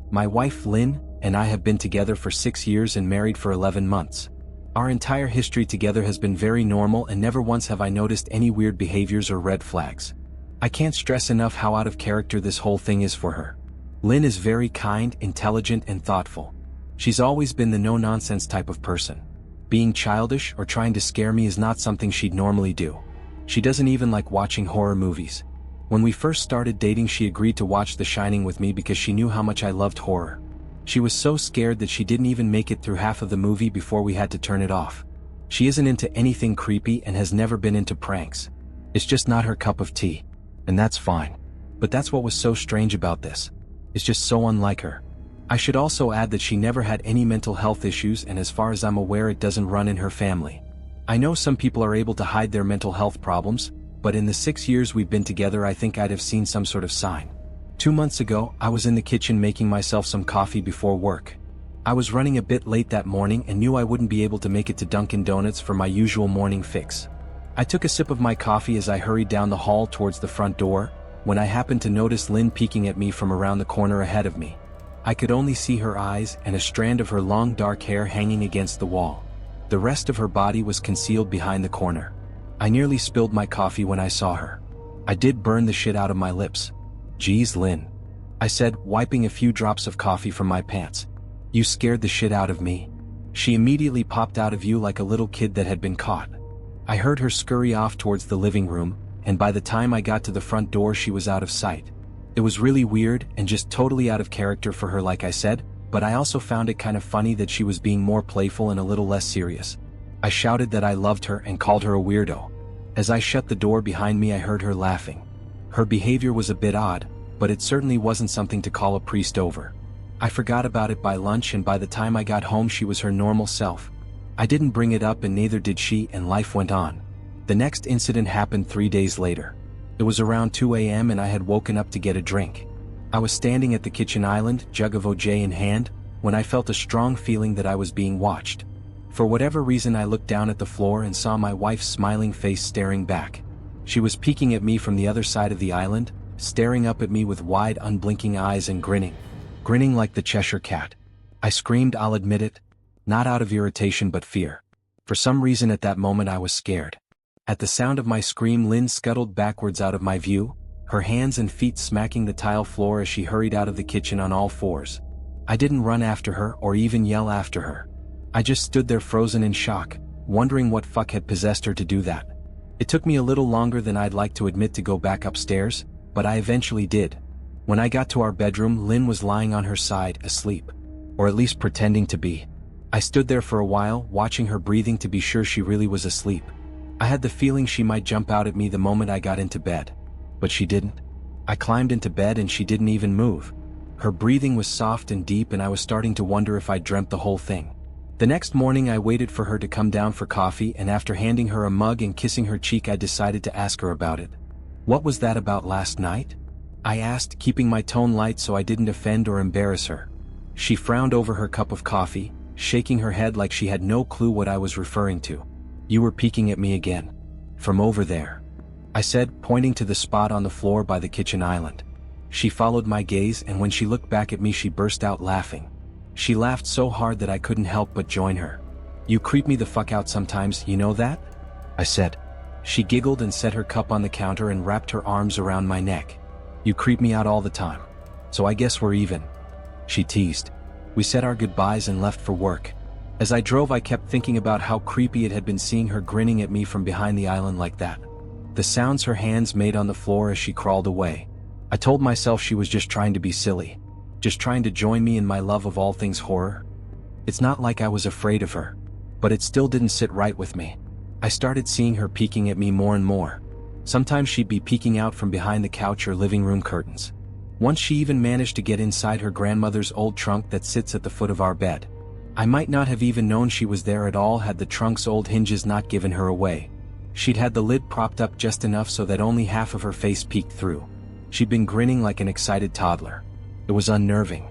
My wife Lynn and I have been together for 6 years and married for 11 months. Our entire history together has been very normal and never once have I noticed any weird behaviors or red flags. I can't stress enough how out of character this whole thing is for her. Lynn is very kind, intelligent, and thoughtful. She's always been the no-nonsense type of person. Being childish or trying to scare me is not something she'd normally do. She doesn't even like watching horror movies. When we first started dating, she agreed to watch The Shining with me because she knew how much I loved horror. She was so scared that she didn't even make it through half of the movie before we had to turn it off. She isn't into anything creepy and has never been into pranks. It's just not her cup of tea. And that's fine. But that's what was so strange about this. It's just so unlike her. I should also add that she never had any mental health issues, and as far as I'm aware, it doesn't run in her family. I know some people are able to hide their mental health problems, but in the 6 years we've been together, I think I'd have seen some sort of sign. 2 months ago, I was in the kitchen making myself some coffee before work. I was running a bit late that morning and knew I wouldn't be able to make it to Dunkin' Donuts for my usual morning fix. I took a sip of my coffee as I hurried down the hall towards the front door, when I happened to notice Lynn peeking at me from around the corner ahead of me. I could only see her eyes and a strand of her long dark hair hanging against the wall. The rest of her body was concealed behind the corner. I nearly spilled my coffee when I saw her. I did burn the shit out of my lips. "Geez, Lynn," I said, wiping a few drops of coffee from my pants. "You scared the shit out of me." She immediately popped out of view like a little kid that had been caught. I heard her scurry off towards the living room, and by the time I got to the front door she was out of sight. It was really weird and just totally out of character for her, like I said, but I also found it kind of funny that she was being more playful and a little less serious. I shouted that I loved her and called her a weirdo. As I shut the door behind me, I heard her laughing. Her behavior was a bit odd, but it certainly wasn't something to call a priest over. I forgot about it by lunch, and by the time I got home she was her normal self. I didn't bring it up and neither did she, and life went on. The next incident happened 3 days later. It was around 2 a.m. and I had woken up to get a drink. I was standing at the kitchen island, jug of OJ in hand, when I felt a strong feeling that I was being watched. For whatever reason, I looked down at the floor and saw my wife's smiling face staring back. She was peeking at me from the other side of the island, staring up at me with wide, unblinking eyes and grinning. Grinning like the Cheshire Cat. I screamed, I'll admit it. Not out of irritation but fear. For some reason at that moment I was scared. At the sound of my scream, Lynn scuttled backwards out of my view, her hands and feet smacking the tile floor as she hurried out of the kitchen on all fours. I didn't run after her or even yell after her. I just stood there frozen in shock, wondering what fuck had possessed her to do that. It took me a little longer than I'd like to admit to go back upstairs, but I eventually did. When I got to our bedroom, Lynn was lying on her side, asleep. Or at least pretending to be. I stood there for a while, watching her breathing to be sure she really was asleep. I had the feeling she might jump out at me the moment I got into bed. But she didn't. I climbed into bed and she didn't even move. Her breathing was soft and deep, and I was starting to wonder if I dreamt the whole thing. The next morning I waited for her to come down for coffee, and after handing her a mug and kissing her cheek I decided to ask her about it. "What was that about last night?" I asked, keeping my tone light so I didn't offend or embarrass her. She frowned over her cup of coffee, shaking her head like she had no clue what I was referring to. "You were peeking at me again. From over there," I said, pointing to the spot on the floor by the kitchen island. She followed my gaze, and when she looked back at me she burst out laughing. She laughed so hard that I couldn't help but join her. "You creep me the fuck out sometimes, you know that?" I said. She giggled and set her cup on the counter and wrapped her arms around my neck. "You creep me out all the time. So I guess we're even," she teased. We said our goodbyes and left for work. As I drove I kept thinking about how creepy it had been seeing her grinning at me from behind the island like that. The sounds her hands made on the floor as she crawled away. I told myself she was just trying to be silly. Just trying to join me in my love of all things horror. It's not like I was afraid of her. But it still didn't sit right with me. I started seeing her peeking at me more and more. Sometimes she'd be peeking out from behind the couch or living room curtains. Once she even managed to get inside her grandmother's old trunk that sits at the foot of our bed. I might not have even known she was there at all had the trunk's old hinges not given her away. She'd had the lid propped up just enough so that only half of her face peeked through. She'd been grinning like an excited toddler. It was unnerving.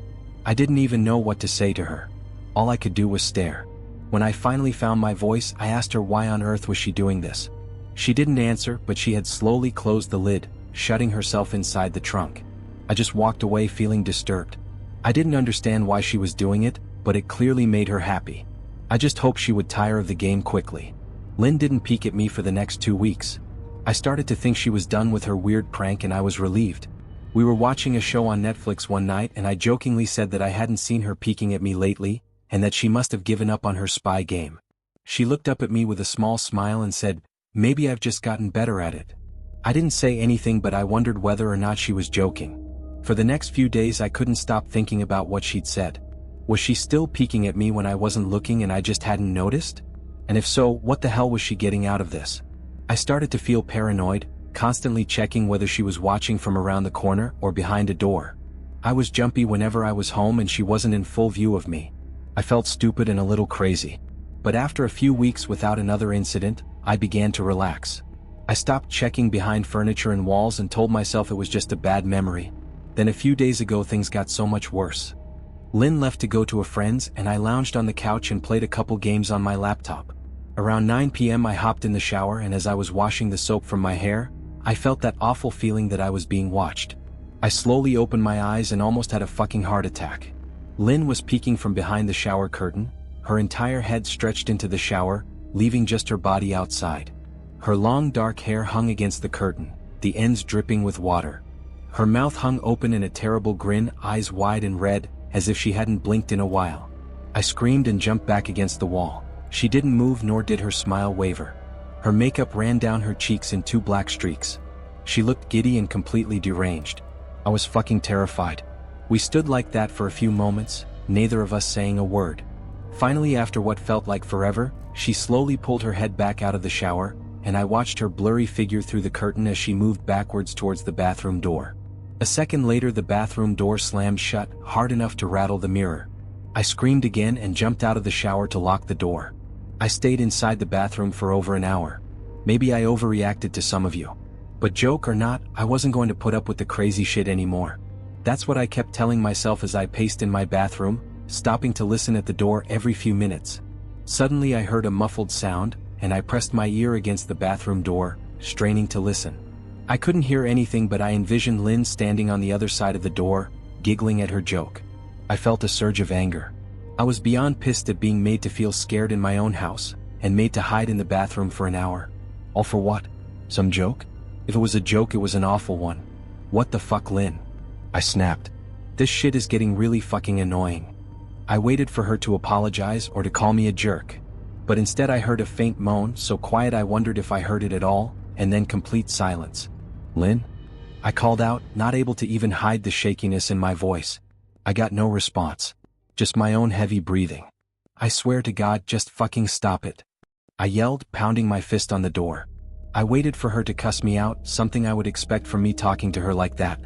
I didn't even know what to say to her. All I could do was stare. When I finally found my voice, I asked her why on earth was she doing this. She didn't answer, but she had slowly closed the lid, shutting herself inside the trunk. I just walked away feeling disturbed. I didn't understand why she was doing it, but it clearly made her happy. I just hoped she would tire of the game quickly. Lynn didn't peek at me for the next 2 weeks. I started to think she was done with her weird prank and I was relieved. We were watching a show on Netflix one night and I jokingly said that I hadn't seen her peeking at me lately, and that she must have given up on her spy game. She looked up at me with a small smile and said, "Maybe I've just gotten better at it." I didn't say anything, but I wondered whether or not she was joking. For the next few days I couldn't stop thinking about what she'd said. Was she still peeking at me when I wasn't looking and I just hadn't noticed? And if so, what the hell was she getting out of this? I started to feel paranoid, constantly checking whether she was watching from around the corner or behind a door. I was jumpy whenever I was home and she wasn't in full view of me. I felt stupid and a little crazy. But after a few weeks without another incident, I began to relax. I stopped checking behind furniture and walls and told myself it was just a bad memory. Then a few days ago things got so much worse. Lynn left to go to a friend's and I lounged on the couch and played a couple games on my laptop. Around 9 p.m. I hopped in the shower, and as I was washing the soap from my hair, I felt that awful feeling that I was being watched. I slowly opened my eyes and almost had a fucking heart attack. Lynn was peeking from behind the shower curtain, her entire head stretched into the shower, leaving just her body outside. Her long dark hair hung against the curtain, the ends dripping with water. Her mouth hung open in a terrible grin, eyes wide and red, as if she hadn't blinked in a while. I screamed and jumped back against the wall. She didn't move, nor did her smile waver. Her makeup ran down her cheeks in 2 black streaks. She looked giddy and completely deranged. I was fucking terrified. We stood like that for a few moments, neither of us saying a word. Finally, after what felt like forever, she slowly pulled her head back out of the shower, and I watched her blurry figure through the curtain as she moved backwards towards the bathroom door. A second later, the bathroom door slammed shut, hard enough to rattle the mirror. I screamed again and jumped out of the shower to lock the door. I stayed inside the bathroom for over an hour. Maybe I overreacted to some of you. But joke or not, I wasn't going to put up with the crazy shit anymore. That's what I kept telling myself as I paced in my bathroom, stopping to listen at the door every few minutes. Suddenly I heard a muffled sound, and I pressed my ear against the bathroom door, straining to listen. I couldn't hear anything, but I envisioned Lynn standing on the other side of the door, giggling at her joke. I felt a surge of anger. I was beyond pissed at being made to feel scared in my own house, and made to hide in the bathroom for an hour. All for what? Some joke? If it was a joke, it was an awful one. What the fuck, Lynn? I snapped. This shit is getting really fucking annoying. I waited for her to apologize or to call me a jerk. But instead I heard a faint moan, so quiet I wondered if I heard it at all, and then complete silence. Lynn? I called out, not able to even hide the shakiness in my voice. I got no response. Just my own heavy breathing. I swear to God, just fucking stop it. I yelled, pounding my fist on the door. I waited for her to cuss me out, something I would expect from me talking to her like that.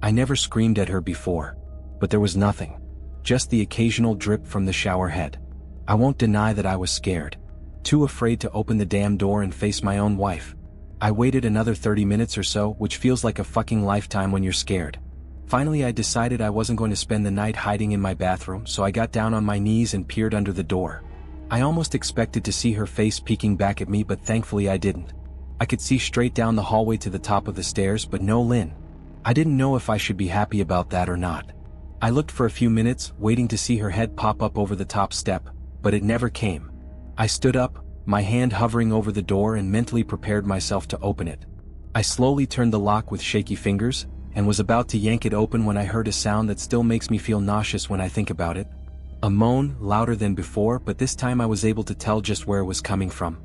I never screamed at her before. But there was nothing. Just the occasional drip from the shower head. I won't deny that I was scared. Too afraid to open the damn door and face my own wife. I waited another 30 minutes or so, which feels like a fucking lifetime when you're scared. Finally I decided I wasn't going to spend the night hiding in my bathroom, so I got down on my knees and peered under the door. I almost expected to see her face peeking back at me, but thankfully I didn't. I could see straight down the hallway to the top of the stairs, but no Lynn. I didn't know if I should be happy about that or not. I looked for a few minutes, waiting to see her head pop up over the top step, but it never came. I stood up, my hand hovering over the door, and mentally prepared myself to open it. I slowly turned the lock with shaky fingers, and was about to yank it open when I heard a sound that still makes me feel nauseous when I think about it. A moan, louder than before, but this time I was able to tell just where it was coming from.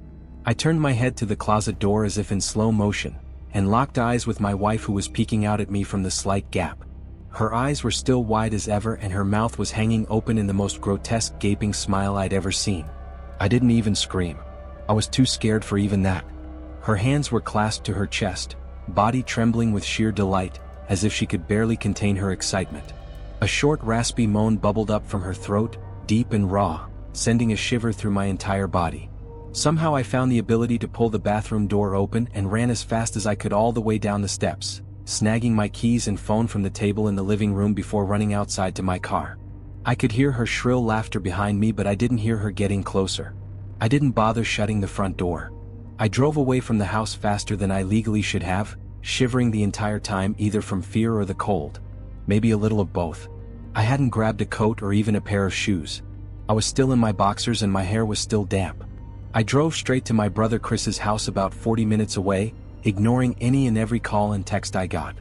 I turned my head to the closet door as if in slow motion, and locked eyes with my wife, who was peeking out at me from the slight gap. Her eyes were still wide as ever, and her mouth was hanging open in the most grotesque gaping smile I'd ever seen. I didn't even scream. I was too scared for even that. Her hands were clasped to her chest, body trembling with sheer delight, as if she could barely contain her excitement. A short raspy moan bubbled up from her throat, deep and raw, sending a shiver through my entire body. Somehow I found the ability to pull the bathroom door open and ran as fast as I could all the way down the steps, snagging my keys and phone from the table in the living room before running outside to my car. I could hear her shrill laughter behind me, but I didn't hear her getting closer. I didn't bother shutting the front door. I drove away from the house faster than I legally should have, shivering the entire time, either from fear or the cold. Maybe a little of both. I hadn't grabbed a coat or even a pair of shoes. I was still in my boxers and my hair was still damp. I drove straight to my brother Chris's house about 40 minutes away, ignoring any and every call and text I got.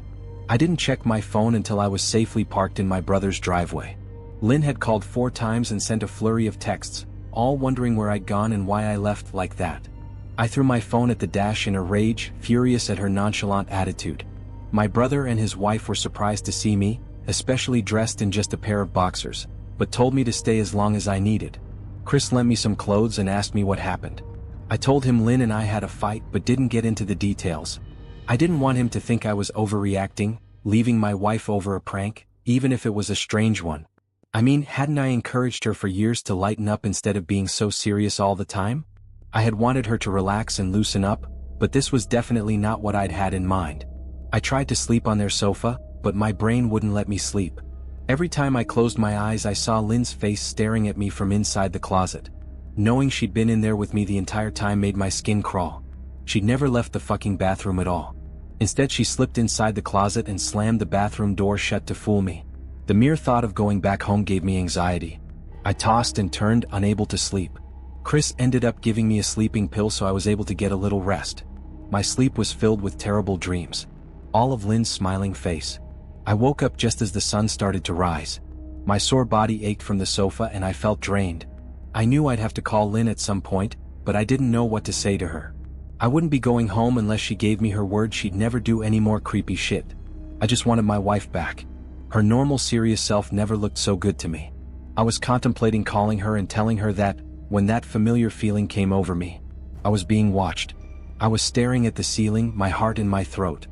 I didn't check my phone until I was safely parked in my brother's driveway. Lynn had called 4 times and sent a flurry of texts, all wondering where I'd gone and why I left like that. I threw my phone at the dash in a rage, furious at her nonchalant attitude. My brother and his wife were surprised to see me, especially dressed in just a pair of boxers, but told me to stay as long as I needed. Chris lent me some clothes and asked me what happened. I told him Lynn and I had a fight but didn't get into the details. I didn't want him to think I was overreacting, leaving my wife over a prank, even if it was a strange one. I mean, hadn't I encouraged her for years to lighten up instead of being so serious all the time? I had wanted her to relax and loosen up, but this was definitely not what I'd had in mind. I tried to sleep on their sofa, but my brain wouldn't let me sleep. Every time I closed my eyes I saw Lynn's face staring at me from inside the closet. Knowing she'd been in there with me the entire time made my skin crawl. She'd never left the fucking bathroom at all. Instead she slipped inside the closet and slammed the bathroom door shut to fool me. The mere thought of going back home gave me anxiety. I tossed and turned, unable to sleep. Chris ended up giving me a sleeping pill so I was able to get a little rest. My sleep was filled with terrible dreams. All of Lynn's smiling face. I woke up just as the sun started to rise. My sore body ached from the sofa and I felt drained. I knew I'd have to call Lynn at some point, but I didn't know what to say to her. I wouldn't be going home unless she gave me her word she'd never do any more creepy shit. I just wanted my wife back. Her normal serious self never looked so good to me. I was contemplating calling her and telling her that, when that familiar feeling came over me, I was being watched. I was staring at the ceiling, my heart in my throat.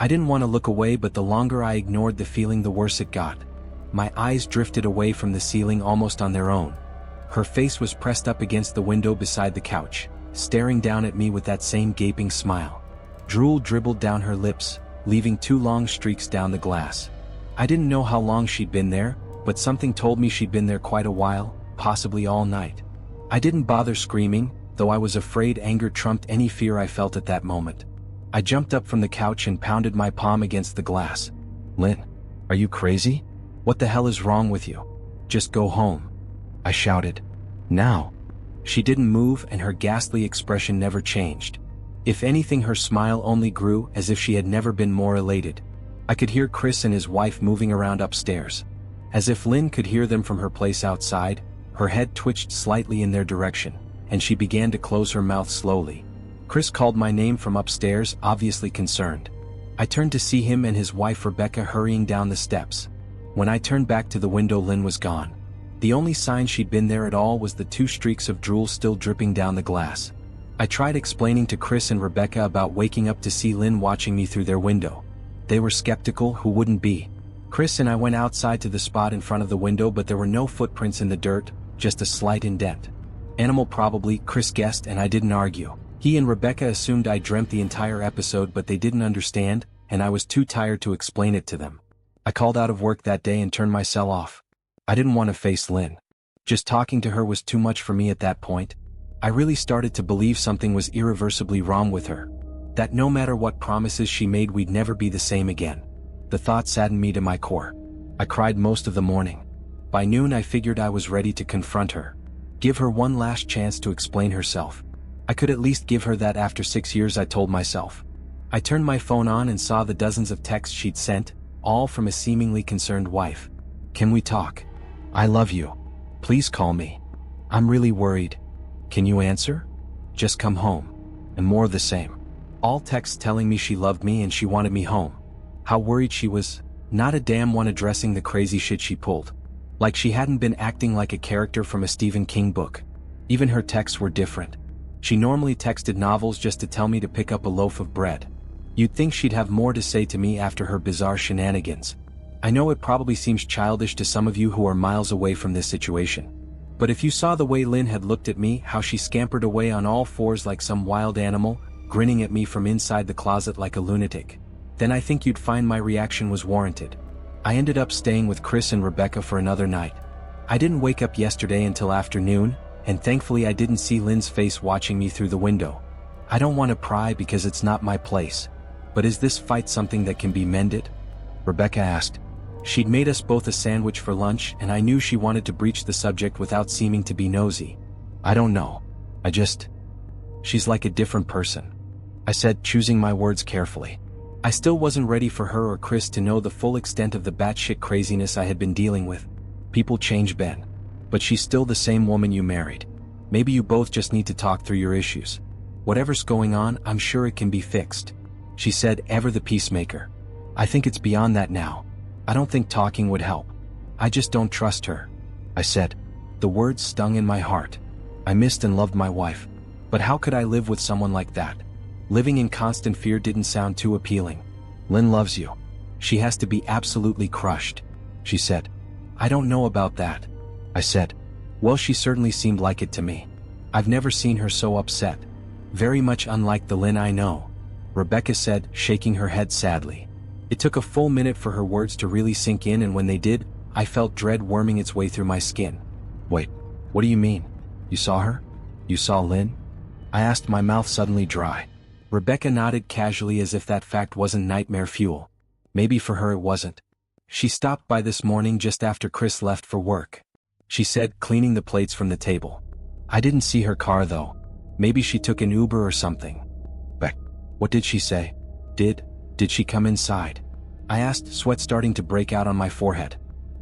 I didn't want to look away, but the longer I ignored the feeling the worse it got. My eyes drifted away from the ceiling almost on their own. Her face was pressed up against the window beside the couch, staring down at me with that same gaping smile. Drool dribbled down her lips, leaving 2 long streaks down the glass. I didn't know how long she'd been there, but something told me she'd been there quite a while, possibly all night. I didn't bother screaming, though I was afraid anger trumped any fear I felt at that moment. I jumped up from the couch and pounded my palm against the glass. "Lynn, are you crazy? What the hell is wrong with you? Just go home," I shouted. "Now." She didn't move and her ghastly expression never changed. If anything, her smile only grew, as if she had never been more elated. I could hear Chris and his wife moving around upstairs. As if Lynn could hear them from her place outside, her head twitched slightly in their direction, and she began to close her mouth slowly. Chris called my name from upstairs, obviously concerned. I turned to see him and his wife Rebecca hurrying down the steps. When I turned back to the window, Lynn was gone. The only sign she'd been there at all was the 2 streaks of drool still dripping down the glass. I tried explaining to Chris and Rebecca about waking up to see Lynn watching me through their window. They were skeptical, who wouldn't be? Chris and I went outside to the spot in front of the window, but there were no footprints in the dirt, just a slight indent. Animal probably, Chris guessed, and I didn't argue. He and Rebecca assumed I dreamt the entire episode, but they didn't understand, and I was too tired to explain it to them. I called out of work that day and turned my cell off. I didn't want to face Lynn. Just talking to her was too much for me at that point. I really started to believe something was irreversibly wrong with her. That no matter what promises she made, we'd never be the same again. The thought saddened me to my core. I cried most of the morning. By noon I figured I was ready to confront her. Give her one last chance to explain herself. I could at least give her that after 6 years, I told myself. I turned my phone on and saw the dozens of texts she'd sent, all from a seemingly concerned wife. "Can we talk? I love you. Please call me. I'm really worried. Can you answer? Just come home." And more of the same. All texts telling me she loved me and she wanted me home. How worried she was. Not a damn one addressing the crazy shit she pulled. Like she hadn't been acting like a character from a Stephen King book. Even her texts were different. She normally texted novels just to tell me to pick up a loaf of bread. You'd think she'd have more to say to me after her bizarre shenanigans. I know it probably seems childish to some of you who are miles away from this situation. But if you saw the way Lynn had looked at me, how she scampered away on all 4s like some wild animal, grinning at me from inside the closet like a lunatic, then I think you'd find my reaction was warranted. I ended up staying with Chris and Rebecca for another night. I didn't wake up yesterday until afternoon, and thankfully I didn't see Lynn's face watching me through the window. I don't want to pry because it's not my place. But is this fight something that can be mended? Rebecca asked. She'd made us both a sandwich for lunch, and I knew she wanted to breach the subject without seeming to be nosy. I don't know. She's like a different person, I said, choosing my words carefully. I still wasn't ready for her or Chris to know the full extent of the batshit craziness I had been dealing with. People change, Ben. But she's still the same woman you married. Maybe you both just need to talk through your issues. Whatever's going on, I'm sure it can be fixed, she said, ever the peacemaker. I think it's beyond that now. I don't think talking would help. I just don't trust her, I said. The words stung in my heart. I missed and loved my wife. But how could I live with someone like that? Living in constant fear didn't sound too appealing. Lynn loves you. She has to be absolutely crushed, she said. I don't know about that, I said. Well, she certainly seemed like it to me. I've never seen her so upset. Very much unlike the Lynn I know, Rebecca said, shaking her head sadly. It took a full minute for her words to really sink in, and when they did, I felt dread worming its way through my skin. Wait, what do you mean? You saw her? You saw Lynn? I asked, my mouth suddenly dry. Rebecca nodded casually as if that fact wasn't nightmare fuel. Maybe for her it wasn't. She stopped by this morning just after Chris left for work, she said, cleaning the plates from the table. I didn't see her car though. Maybe she took an Uber or something. Beck, what did she say? Did she come inside? I asked, sweat starting to break out on my forehead.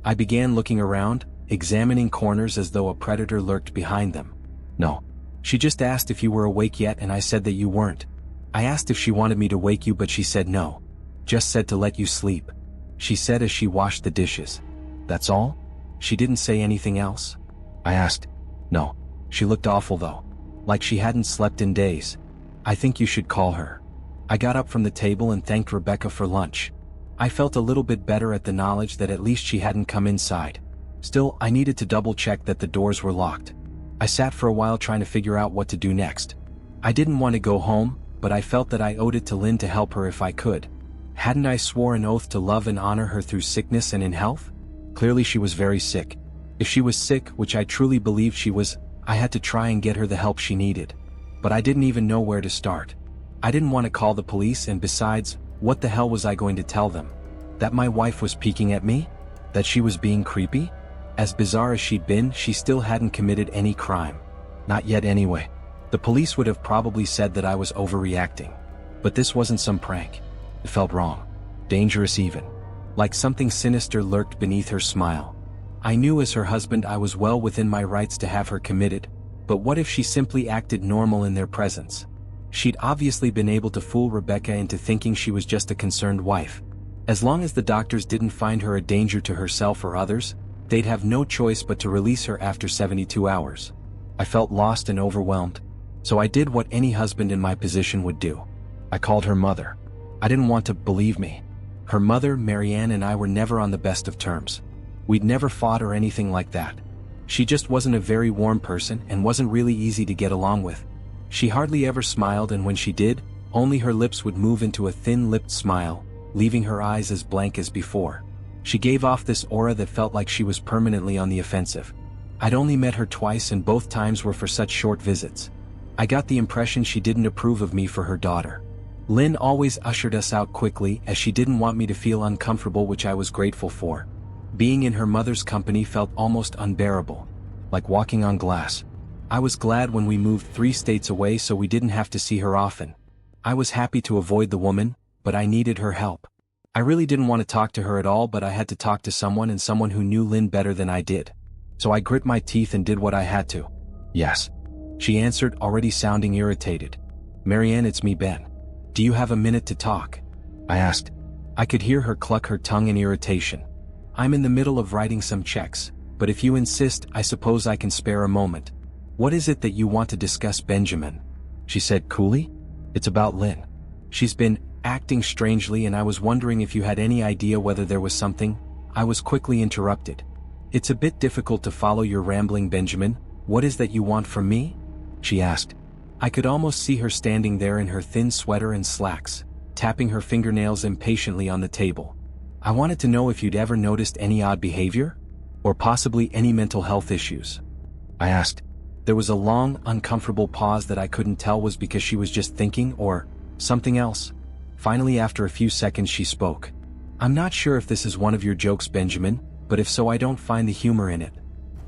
I began looking around, examining corners as though a predator lurked behind them. No. She just asked if you were awake yet, and I said that you weren't. I asked if she wanted me to wake you, but she said no. Just said to let you sleep, she said as she washed the dishes. That's all? She didn't say anything else? I asked. No. She looked awful though. Like she hadn't slept in days. I think you should call her. I got up from the table and thanked Rebecca for lunch. I felt a little bit better at the knowledge that at least she hadn't come inside. Still, I needed to double check that the doors were locked. I sat for a while trying to figure out what to do next. I didn't want to go home, but I felt that I owed it to Lynn to help her if I could. Hadn't I swore an oath to love and honor her through sickness and in health? Clearly she was very sick. If she was sick, which I truly believed she was, I had to try and get her the help she needed. But I didn't even know where to start. I didn't want to call the police, and besides, what the hell was I going to tell them? That my wife was peeking at me? That she was being creepy? As bizarre as she'd been, she still hadn't committed any crime. Not yet anyway. The police would have probably said that I was overreacting. But this wasn't some prank. It felt wrong. Dangerous even. Like something sinister lurked beneath her smile. I knew as her husband I was well within my rights to have her committed, but what if she simply acted normal in their presence? She'd obviously been able to fool Rebecca into thinking she was just a concerned wife. As long as the doctors didn't find her a danger to herself or others, they'd have no choice but to release her after 72 hours. I felt lost and overwhelmed, so I did what any husband in my position would do. I called her mother. I didn't want to believe me. Her mother, Marianne, and I were never on the best of terms. We'd never fought or anything like that. She just wasn't a very warm person and wasn't really easy to get along with. She hardly ever smiled, and when she did, only her lips would move into a thin-lipped smile, leaving her eyes as blank as before. She gave off this aura that felt like she was permanently on the offensive. I'd only met her twice, and both times were for such short visits. I got the impression she didn't approve of me for her daughter. Lynn always ushered us out quickly, as she didn't want me to feel uncomfortable, which I was grateful for. Being in her mother's company felt almost unbearable, like walking on glass. I was glad when we moved 3 states away so we didn't have to see her often. I was happy to avoid the woman, but I needed her help. I really didn't want to talk to her at all, but I had to talk to someone, and someone who knew Lynn better than I did. So I grit my teeth and did what I had to. Yes, she answered, already sounding irritated. Marianne, it's me, Ben. Do you have a minute to talk? I asked. I could hear her cluck her tongue in irritation. I'm in the middle of writing some checks, but if you insist, I suppose I can spare a moment. What is it that you want to discuss, Benjamin? She said coolly. It's about Lynn. She's been acting strangely, and I was wondering if you had any idea whether there was something. I was quickly interrupted. It's a bit difficult to follow your rambling, Benjamin. What is that you want from me? She asked. I could almost see her standing there in her thin sweater and slacks, tapping her fingernails impatiently on the table. I wanted to know if you'd ever noticed any odd behavior? Or possibly any mental health issues? I asked. There was a long, uncomfortable pause that I couldn't tell was because she was just thinking or something else. Finally, after a few seconds, she spoke. I'm not sure if this is one of your jokes, Benjamin, but if so I don't find the humor in it.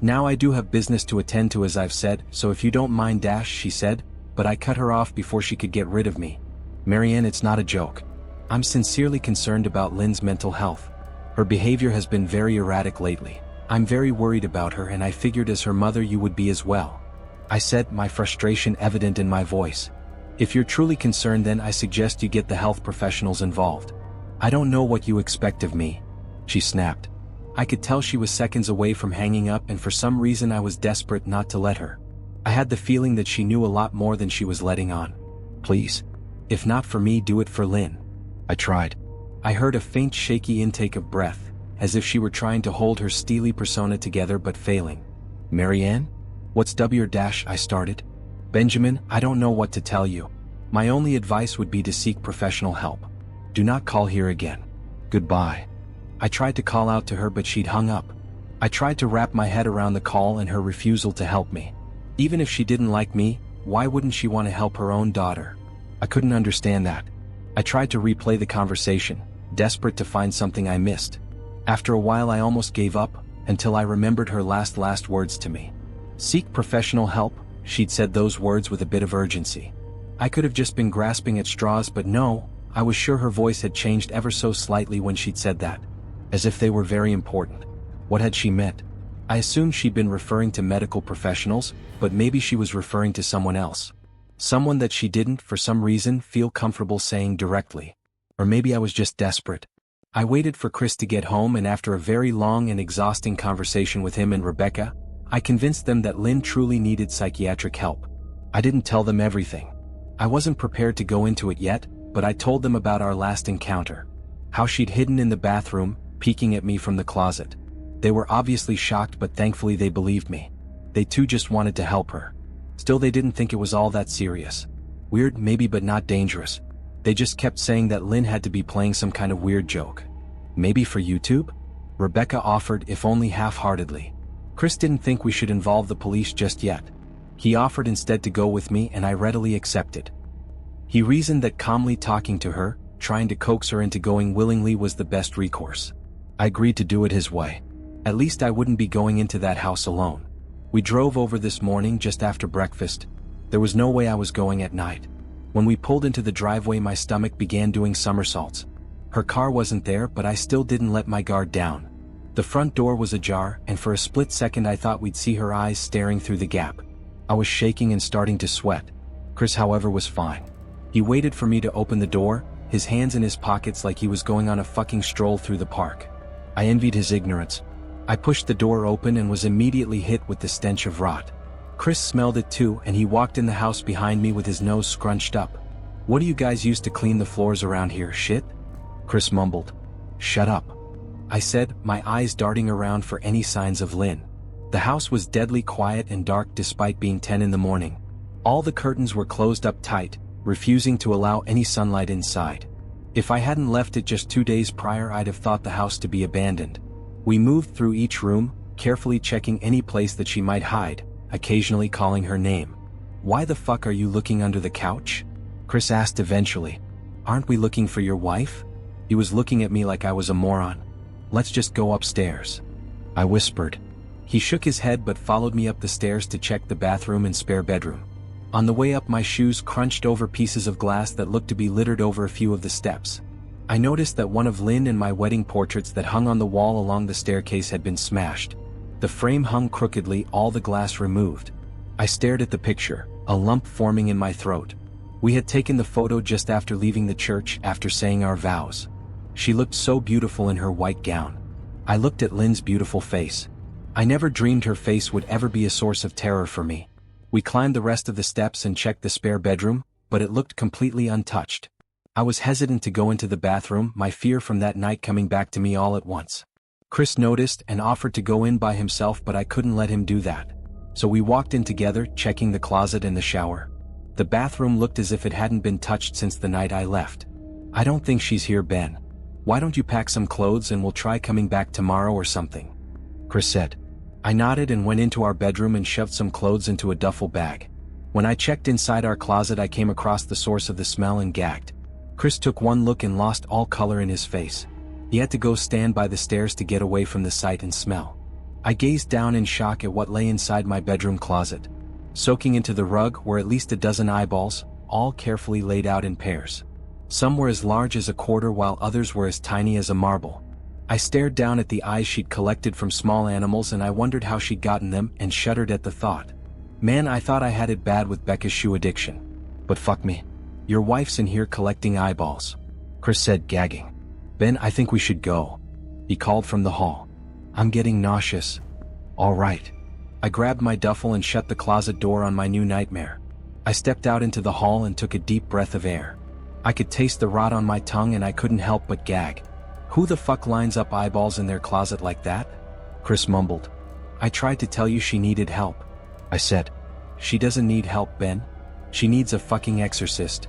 Now I do have business to attend to as I've said, so if you don't mind she said, but I cut her off before she could get rid of me. Marianne, it's not a joke. I'm sincerely concerned about Lynn's mental health. Her behavior has been very erratic lately. I'm very worried about her and I figured as her mother you would be as well. I said, my frustration evident in my voice. If you're truly concerned then I suggest you get the health professionals involved. I don't know what you expect of me. She snapped. I could tell she was seconds away from hanging up and for some reason I was desperate not to let her. I had the feeling that she knew a lot more than she was letting on. Please. If not for me, do it for Lynn. I tried. I heard a faint shaky intake of breath, as if she were trying to hold her steely persona together but failing. Marianne? What's I started. Benjamin, I don't know what to tell you. My only advice would be to seek professional help. Do not call here again. Goodbye. I tried to call out to her but she'd hung up. I tried to wrap my head around the call and her refusal to help me. Even if she didn't like me, why wouldn't she want to help her own daughter? I couldn't understand that. I tried to replay the conversation, desperate to find something I missed. After a while I almost gave up, until I remembered her last words to me. Seek professional help, she'd said those words with a bit of urgency. I could have just been grasping at straws but no, I was sure her voice had changed ever so slightly when she'd said that. As if they were very important. What had she meant? I assumed she'd been referring to medical professionals, but maybe she was referring to someone else. Someone that she didn't, for some reason, feel comfortable saying directly. Or maybe I was just desperate. I waited for Chris to get home and after a very long and exhausting conversation with him and Rebecca, I convinced them that Lynn truly needed psychiatric help. I didn't tell them everything. I wasn't prepared to go into it yet, but I told them about our last encounter. How she'd hidden in the bathroom, peeking at me from the closet. They were obviously shocked but thankfully they believed me. They too just wanted to help her. Still they didn't think it was all that serious. Weird maybe but not dangerous. They just kept saying that Lynn had to be playing some kind of weird joke. Maybe for YouTube? Rebecca offered, if only half-heartedly. Chris didn't think we should involve the police just yet. He offered instead to go with me and I readily accepted. He reasoned that calmly talking to her, trying to coax her into going willingly was the best recourse. I agreed to do it his way. At least I wouldn't be going into that house alone. We drove over this morning just after breakfast. There was no way I was going at night. When we pulled into the driveway my stomach began doing somersaults. Her car wasn't there but I still didn't let my guard down. The front door was ajar and for a split second I thought we'd see her eyes staring through the gap. I was shaking and starting to sweat. Chris however was fine. He waited for me to open the door, his hands in his pockets like he was going on a fucking stroll through the park. I envied his ignorance. I pushed the door open and was immediately hit with the stench of rot. Chris smelled it too and he walked in the house behind me with his nose scrunched up. What do you guys use to clean the floors around here, shit? Chris mumbled. Shut up. I said, my eyes darting around for any signs of Lynn. The house was deadly quiet and dark despite being 10 in the morning. All the curtains were closed up tight, refusing to allow any sunlight inside. If I hadn't left it just 2 days prior I'd have thought the house to be abandoned. We moved through each room, carefully checking any place that she might hide, occasionally calling her name. Why the fuck are you looking under the couch? Chris asked eventually. Aren't we looking for your wife? He was looking at me like I was a moron. Let's just go upstairs. I whispered. He shook his head but followed me up the stairs to check the bathroom and spare bedroom. On the way up my shoes crunched over pieces of glass that looked to be littered over a few of the steps. I noticed that one of Lynn and my wedding portraits that hung on the wall along the staircase had been smashed. The frame hung crookedly, all the glass removed. I stared at the picture, a lump forming in my throat. We had taken the photo just after leaving the church after saying our vows. She looked so beautiful in her white gown. I looked at Lynn's beautiful face. I never dreamed her face would ever be a source of terror for me. We climbed the rest of the steps and checked the spare bedroom, but it looked completely untouched. I was hesitant to go into the bathroom, my fear from that night coming back to me all at once. Chris noticed and offered to go in by himself but I couldn't let him do that. So we walked in together, checking the closet and the shower. The bathroom looked as if it hadn't been touched since the night I left. I don't think she's here, Ben. Why don't you pack some clothes and we'll try coming back tomorrow or something? Chris said. I nodded and went into our bedroom and shoved some clothes into a duffel bag. When I checked inside our closet I came across the source of the smell and gagged. Chris took one look and lost all color in his face. He had to go stand by the stairs to get away from the sight and smell. I gazed down in shock at what lay inside my bedroom closet. Soaking into the rug were at least a dozen eyeballs, all carefully laid out in pairs. Some were as large as a quarter while others were as tiny as a marble. I stared down at the eyes she'd collected from small animals and I wondered how she'd gotten them and shuddered at the thought. Man, I thought I had it bad with Becca's shoe addiction. But fuck me. Your wife's in here collecting eyeballs. Chris said, gagging. Ben, I think we should go. He called from the hall. I'm getting nauseous. All right. I grabbed my duffel and shut the closet door on my new nightmare. I stepped out into the hall and took a deep breath of air. I could taste the rot on my tongue and I couldn't help but gag. Who the fuck lines up eyeballs in their closet like that? Chris mumbled. I tried to tell you she needed help. I said. She doesn't need help, Ben. She needs a fucking exorcist.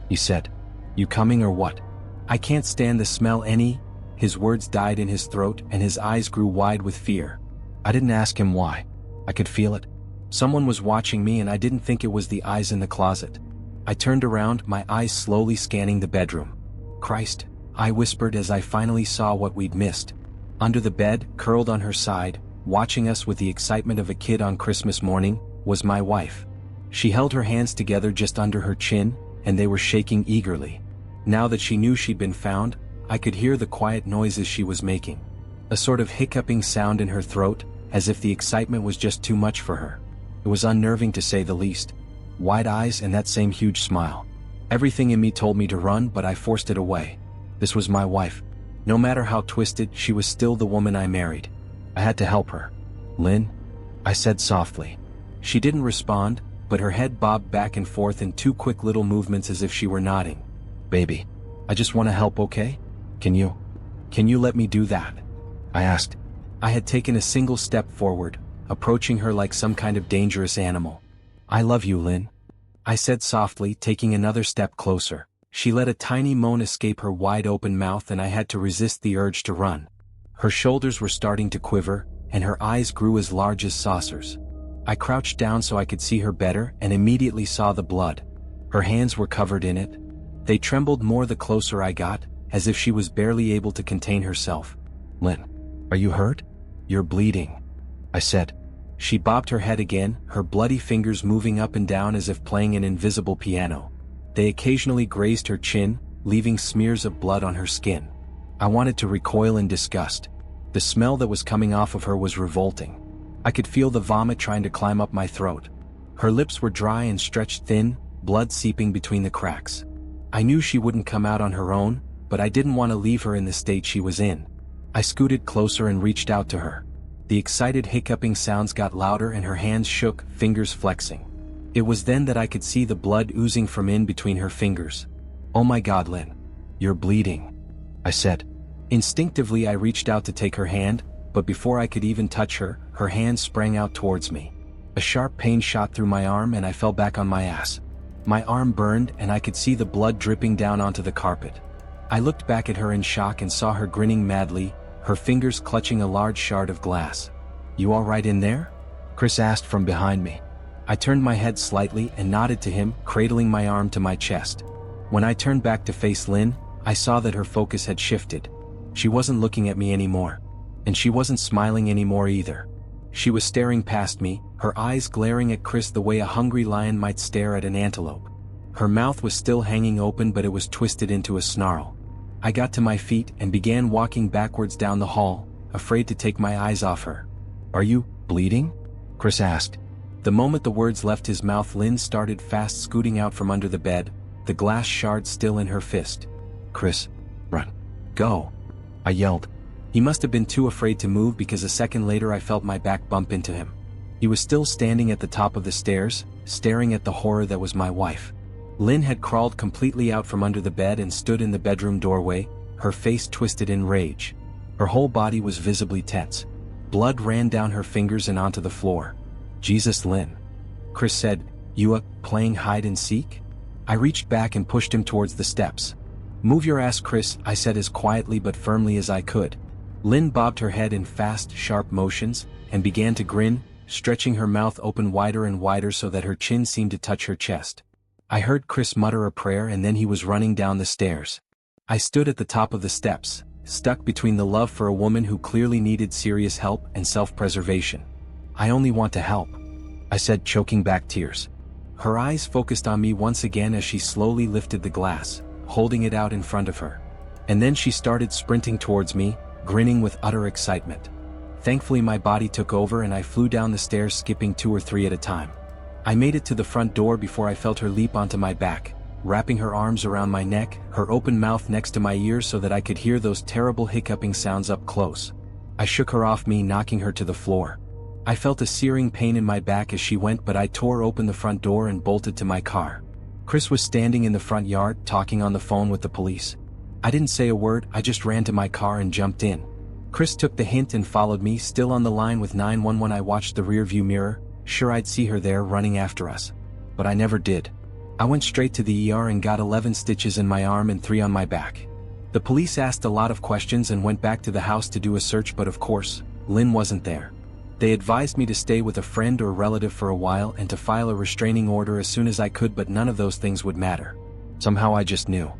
He said. You coming or what? I can't stand the smell any. His words died in his throat and his eyes grew wide with fear. I didn't ask him why. I could feel it. Someone was watching me and I didn't think it was the eyes in the closet. I turned around, my eyes slowly scanning the bedroom. Christ, I whispered as I finally saw what we'd missed. Under the bed, curled on her side, watching us with the excitement of a kid on Christmas morning, was my wife. She held her hands together just under her chin, and they were shaking eagerly. Now that she knew she'd been found, I could hear the quiet noises she was making. A sort of hiccuping sound in her throat, as if the excitement was just too much for her. It was unnerving to say the least. Wide eyes and that same huge smile. Everything in me told me to run, but I forced it away. This was my wife. No matter how twisted, she was still the woman I married. I had to help her. Lynn? I said softly. She didn't respond, but her head bobbed back and forth in two quick little movements as if she were nodding. Baby, I just want to help, okay? Can you let me do that? I asked. I had taken a single step forward, approaching her like some kind of dangerous animal. I love you, Lynn. I said softly, taking another step closer. She let a tiny moan escape her wide-open mouth and I had to resist the urge to run. Her shoulders were starting to quiver, and her eyes grew as large as saucers. I crouched down so I could see her better and immediately saw the blood. Her hands were covered in it. They trembled more the closer I got, as if she was barely able to contain herself. Lynn, are you hurt? You're bleeding, I said. She bobbed her head again, her bloody fingers moving up and down as if playing an invisible piano. They occasionally grazed her chin, leaving smears of blood on her skin. I wanted to recoil in disgust. The smell that was coming off of her was revolting. I could feel the vomit trying to climb up my throat. Her lips were dry and stretched thin, blood seeping between the cracks. I knew she wouldn't come out on her own, but I didn't want to leave her in the state she was in. I scooted closer and reached out to her. The excited hiccuping sounds got louder and her hands shook, fingers flexing. It was then that I could see the blood oozing from in between her fingers. Oh my God, Lynn. You're bleeding, I said. Instinctively I reached out to take her hand, but before I could even touch her, her hand sprang out towards me. A sharp pain shot through my arm and I fell back on my ass. My arm burned and I could see the blood dripping down onto the carpet. I looked back at her in shock and saw her grinning madly, her fingers clutching a large shard of glass. You all right in there? Chris asked from behind me. I turned my head slightly and nodded to him, cradling my arm to my chest. When I turned back to face Lynn, I saw that her focus had shifted. She wasn't looking at me anymore. And she wasn't smiling anymore either. She was staring past me, her eyes glaring at Chris the way a hungry lion might stare at an antelope. Her mouth was still hanging open, but it was twisted into a snarl. I got to my feet and began walking backwards down the hall, afraid to take my eyes off her. Are you bleeding? Chris asked. The moment the words left his mouth, Lynn started fast scooting out from under the bed, the glass shard still in her fist. Chris, run. Go. I yelled. He must have been too afraid to move because a second later I felt my back bump into him. He was still standing at the top of the stairs, staring at the horror that was my wife. Lynn had crawled completely out from under the bed and stood in the bedroom doorway, her face twisted in rage. Her whole body was visibly tense. Blood ran down her fingers and onto the floor. Jesus, Lynn. Chris said, You playing hide and seek? I reached back and pushed him towards the steps. Move your ass, Chris, I said as quietly but firmly as I could. Lynn bobbed her head in fast, sharp motions, and began to grin, stretching her mouth open wider and wider so that her chin seemed to touch her chest. I heard Chris mutter a prayer and then he was running down the stairs. I stood at the top of the steps, stuck between the love for a woman who clearly needed serious help and self-preservation. "I only want to help," I said, choking back tears. Her eyes focused on me once again as she slowly lifted the glass, holding it out in front of her. And then she started sprinting towards me, grinning with utter excitement. Thankfully my body took over and I flew down the stairs, skipping 2 or 3 at a time. I made it to the front door before I felt her leap onto my back, wrapping her arms around my neck, her open mouth next to my ears so that I could hear those terrible hiccuping sounds up close. I shook her off me, knocking her to the floor. I felt a searing pain in my back as she went, but I tore open the front door and bolted to my car. Chris was standing in the front yard, talking on the phone with the police. I didn't say a word, I just ran to my car and jumped in. Chris took the hint and followed me, still on the line with 911. I watched the rearview mirror, sure I'd see her there running after us. But I never did. I went straight to the ER and got 11 stitches in my arm and 3 on my back. The police asked a lot of questions and went back to the house to do a search, but of course, Lynn wasn't there. They advised me to stay with a friend or relative for a while and to file a restraining order as soon as I could, but none of those things would matter. Somehow I just knew.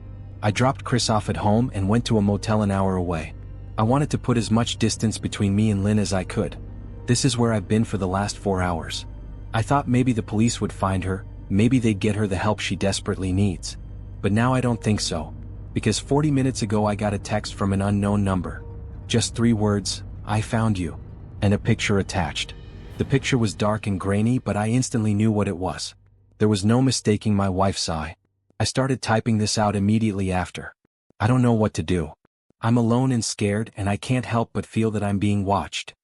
I dropped Chris off at home and went to a motel an hour away. I wanted to put as much distance between me and Lynn as I could. This is where I've been for the last 4 hours. I thought maybe the police would find her, maybe they'd get her the help she desperately needs. But now I don't think so. Because 40 minutes ago I got a text from an unknown number. Just 3 words, "I found you." And a picture attached. The picture was dark and grainy, but I instantly knew what it was. There was no mistaking my wife's eye. I started typing this out immediately after. I don't know what to do. I'm alone and scared, and I can't help but feel that I'm being watched.